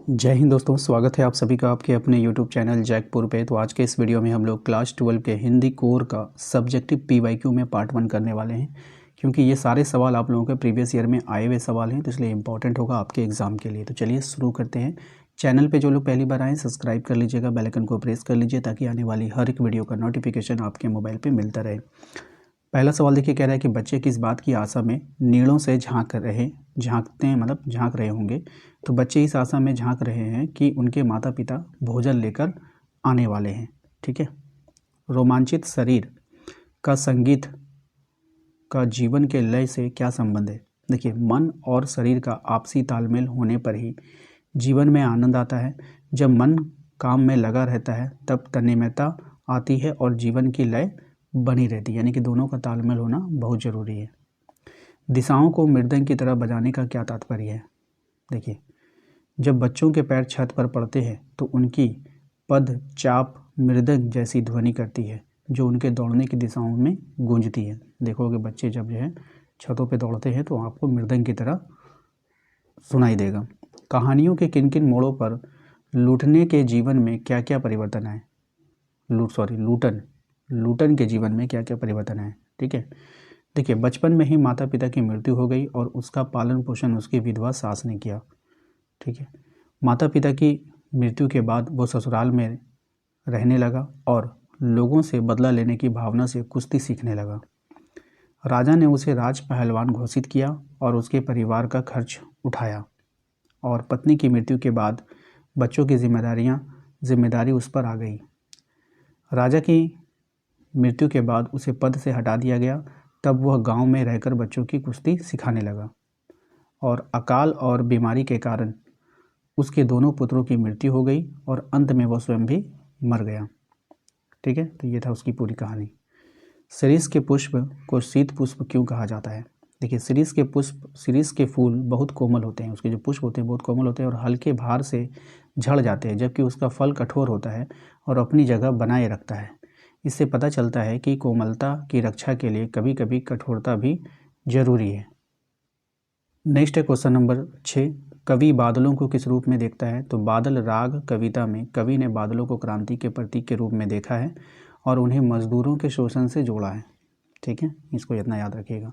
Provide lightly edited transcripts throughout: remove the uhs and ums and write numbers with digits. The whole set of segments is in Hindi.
जय हिंद दोस्तों, स्वागत है आप सभी का आपके अपने YouTube चैनल जैकपुर पे। तो आज के इस वीडियो में हम लोग क्लास 12 के हिंदी कोर का सब्जेक्टिव PYQ में पार्ट 1 करने वाले हैं, क्योंकि ये सारे सवाल आप लोगों के प्रीवियस ईयर में आए हुए सवाल हैं, तो इसलिए इंपॉर्टेंट होगा आपके एग्ज़ाम के लिए। तो चलिए शुरू करते हैं। चैनल पे जो लोग पहली बार आएँ सब्सक्राइब कर लीजिएगा, बेल आइकन को प्रेस कर लीजिए ताकि आने वाली हर एक वीडियो का नोटिफिकेशन आपके मोबाइल पर मिलता रहे। पहला सवाल देखिए, कह रहा है कि बच्चे किस बात की आशा में नीड़ों से झांक रहे होंगे। तो बच्चे इस आशा में झांक रहे हैं कि उनके माता पिता भोजन लेकर आने वाले हैं। ठीक है। रोमांचित शरीर का संगीत का जीवन के लय से क्या संबंध है। देखिए, मन और शरीर का आपसी तालमेल होने पर ही जीवन में आनंद आता है। जब मन काम में लगा रहता है तब तन्मयता आती है और जीवन की लय बनी रहती है, यानी कि दोनों का तालमेल होना बहुत ज़रूरी है। दिशाओं को मृदंग की तरह बजाने का क्या तात्पर्य है। देखिए, जब बच्चों के पैर छत पर पड़ते हैं तो उनकी पद चाप मृदंग जैसी ध्वनि करती है, जो उनके दौड़ने की दिशाओं में गूंजती है। देखोगे बच्चे जब जो है छतों पे दौड़ते हैं तो आपको मृदंग की तरह सुनाई देगा। कहानियों के किन किन मोड़ों पर लूटने के जीवन में क्या क्या परिवर्तन आए। लूटन के जीवन में क्या क्या परिवर्तन आए। ठीक है। देखिए, बचपन में ही माता पिता की मृत्यु हो गई और उसका पालन पोषण उसकी विधवा सास ने किया। ठीक है। माता पिता की मृत्यु के बाद वो ससुराल में रहने लगा और लोगों से बदला लेने की भावना से कुश्ती सीखने लगा। राजा ने उसे राज पहलवान घोषित किया और उसके परिवार का खर्च उठाया। और पत्नी की मृत्यु के बाद बच्चों की जिम्मेदारी उस पर आ गई। राजा की मृत्यु के बाद उसे पद से हटा दिया गया। तब वह गांव में रहकर बच्चों की कुश्ती सिखाने लगा और अकाल और बीमारी के कारण उसके दोनों पुत्रों की मृत्यु हो गई और अंत में वह स्वयं भी मर गया। ठीक है। तो ये था उसकी पूरी कहानी। शिरीष के पुष्प को शीत पुष्प क्यों कहा जाता है। देखिए, शिरीष के फूल बहुत कोमल होते हैं, उसके जो पुष्प होते हैं बहुत कोमल होते हैं और हल्के भार से झड़ जाते हैं, जबकि उसका फल कठोर होता है और अपनी जगह बनाए रखता है। इससे पता चलता है कि कोमलता की रक्षा के लिए कभी कभी कठोरता भी जरूरी है। नेक्स्ट है क्वेश्चन नंबर 6। कवि बादलों को किस रूप में देखता है। तो बादल राग कविता में कवि ने बादलों को क्रांति के प्रतीक के रूप में देखा है और उन्हें मजदूरों के शोषण से जोड़ा है। ठीक है, इसको इतना याद रखिएगा।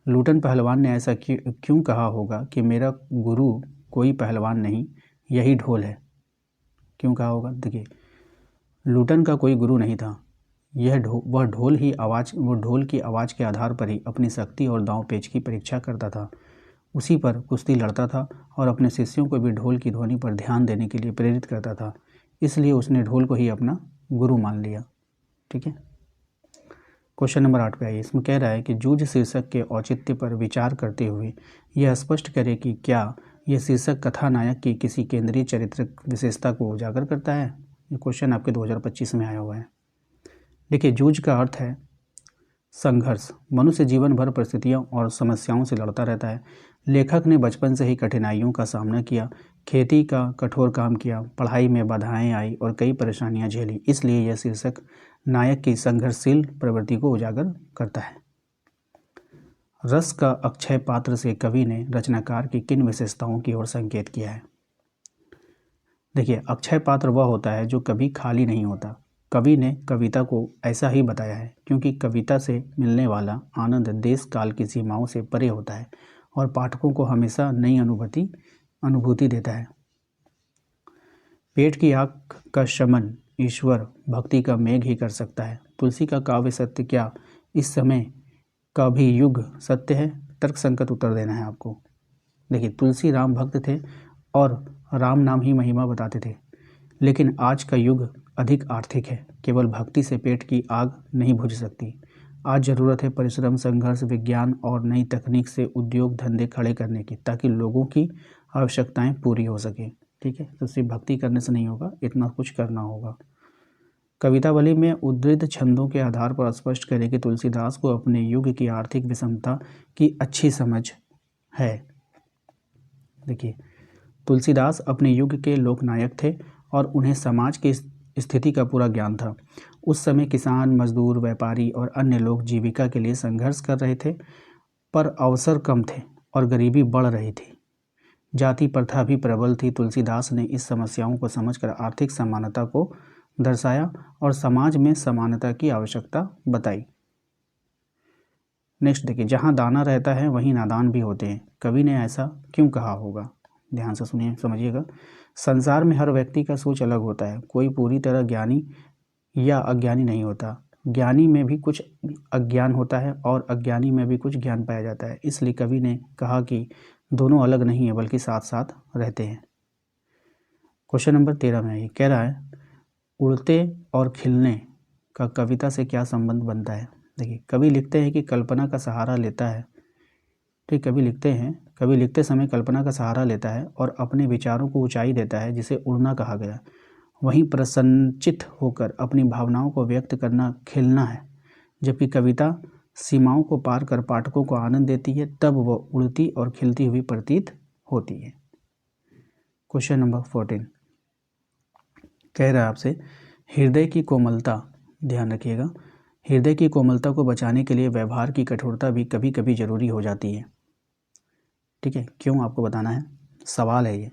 लूटन पहलवान ने ऐसा क्यों कहा होगा कि मेरा गुरु कोई पहलवान नहीं, यही ढोल है। क्यों कहा होगा। देखिए, लूटन का कोई गुरु नहीं था। वह ढोल की आवाज़ के आधार पर ही अपनी शक्ति और दांव पेच की परीक्षा करता था। उसी पर कुश्ती लड़ता था और अपने शिष्यों को भी ढोल की ध्वनि पर ध्यान देने के लिए प्रेरित करता था। इसलिए उसने ढोल को ही अपना गुरु मान लिया। ठीक है। क्वेश्चन नंबर 8 पे आइए। इसमें कह रहा है कि जूझ शीर्षक के औचित्य पर विचार करते हुए यह स्पष्ट करे कि क्या यह शीर्षक कथानायक की किसी केंद्रीय चारित्रिक विशेषता को उजागर करता है। ये क्वेश्चन आपके 2025 में आया हुआ है। देखिए, जूझ का अर्थ है संघर्ष। मनुष्य जीवन भर परिस्थितियों और समस्याओं से लड़ता रहता है। लेखक ने बचपन से ही कठिनाइयों का सामना किया, खेती का कठोर काम किया, पढ़ाई में बाधाएं आई और कई परेशानियां झेली। इसलिए यह शीर्षक नायक की संघर्षशील प्रवृत्ति को उजागर करता है। रस का अक्षय पात्र से कवि ने रचनाकार की किन विशेषताओं की ओर संकेत किया है। देखिए, अक्षय पात्र वह होता है जो कभी खाली नहीं होता। कवि ने कविता को ऐसा ही बताया है क्योंकि कविता से मिलने वाला आनंद देश काल की सीमाओं से परे होता है और पाठकों को हमेशा नई अनुभूति देता है। पेट की आग का शमन ईश्वर भक्ति का मेघ ही कर सकता है। तुलसी का काव्य सत्य क्या इस समय का भी युग सत्य है। तर्क संगत उत्तर देना है आपको। देखिए, तुलसी राम भक्त थे और राम नाम ही महिमा बताते थे, लेकिन आज का युग अधिक आर्थिक है। केवल भक्ति से पेट की आग नहीं बुझ सकती। आज ज़रूरत है परिश्रम, संघर्ष, विज्ञान और नई तकनीक से उद्योग धंधे खड़े करने की, ताकि लोगों की आवश्यकताएं पूरी हो सकें। ठीक है। तो सिर्फ भक्ति करने से नहीं होगा, इतना कुछ करना होगा। कवितावली में उद्धृत छंदों के आधार पर स्पष्ट करें कि तुलसीदास को अपने युग की आर्थिक विषमता की अच्छी समझ है। देखिए, तुलसीदास अपने युग के लोकनायक थे और उन्हें समाज की स्थिति का पूरा ज्ञान था। उस समय किसान, मजदूर, व्यापारी और अन्य लोग जीविका के लिए संघर्ष कर रहे थे, पर अवसर कम थे और गरीबी बढ़ रही थी। जाति प्रथा भी प्रबल थी। तुलसीदास ने इस समस्याओं को समझकर आर्थिक समानता को दर्शाया और समाज में समानता की आवश्यकता बताई। नेक्स्ट देखिए, जहाँ दाना रहता है वहीं नादान भी होते हैं। कवि ने ऐसा क्यों कहा होगा? ध्यान से सुनिए, समझिएगा। संसार में हर व्यक्ति का सोच अलग होता है। कोई पूरी तरह ज्ञानी या अज्ञानी नहीं होता। ज्ञानी में भी कुछ अज्ञान होता है और अज्ञानी में भी कुछ ज्ञान पाया जाता है। इसलिए कवि ने कहा कि दोनों अलग नहीं है बल्कि साथ साथ रहते हैं। क्वेश्चन नंबर 13 में ये कह रहा है, उड़ते और खिलने का कविता से क्या संबंध बनता है? देखिए, कवि लिखते हैं कि कल्पना का सहारा लेता है। ठीक, कवि लिखते समय कल्पना का सहारा लेता है और अपने विचारों को ऊंचाई देता है, जिसे उड़ना कहा गया। वहीं प्रसन्नचित होकर अपनी भावनाओं को व्यक्त करना खिलना है। जबकि कविता सीमाओं को पार कर पाठकों को आनंद देती है, तब वह उड़ती और खिलती हुई प्रतीत होती है। क्वेश्चन नंबर 14 कह रहा है आपसे, हृदय की कोमलता, ध्यान रखिएगा, हृदय की कोमलता को बचाने के लिए व्यवहार की कठोरता भी कभी कभी जरूरी हो जाती है। ठीक है, क्यों आपको बताना है, सवाल है ये।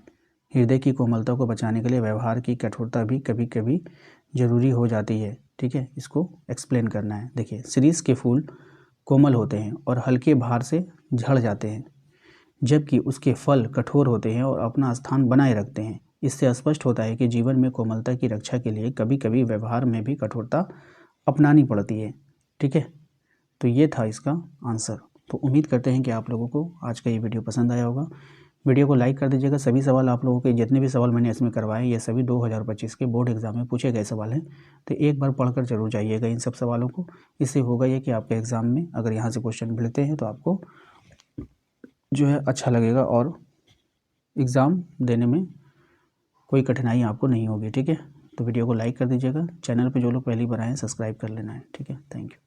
हृदय की कोमलता को बचाने के लिए व्यवहार की कठोरता भी कभी कभी जरूरी हो जाती है। ठीक है, इसको एक्सप्लेन करना है। देखिए, शिरीष के फूल कोमल होते हैं और हल्के भार से झड़ जाते हैं, जबकि उसके फल कठोर होते हैं और अपना स्थान बनाए रखते हैं। इससे स्पष्ट होता है कि जीवन में कोमलता की रक्षा के लिए कभी कभी व्यवहार में भी कठोरता अपनानी पड़ती है। ठीक है, तो ये था इसका आंसर। तो उम्मीद करते हैं कि आप लोगों को आज का ये वीडियो पसंद आया होगा। वीडियो को लाइक कर दीजिएगा। सभी सवाल आप लोगों के, जितने भी सवाल मैंने इसमें करवाए, ये सभी 2025 के बोर्ड एग्जाम में पूछे गए सवाल हैं। तो एक बार पढ़कर जरूर जाइएगा इन सब सवालों को। इससे होगा ये कि आपके एग्ज़ाम में अगर यहाँ से क्वेश्चन मिलते हैं तो आपको जो है अच्छा लगेगा और एग्ज़ाम देने में कोई कठिनाई आपको नहीं होगी। ठीक है, तो वीडियो को लाइक कर दीजिएगा। चैनल पे जो लोग पहली बार आए हैं सब्सक्राइब कर लेना है। ठीक है, थैंक यू।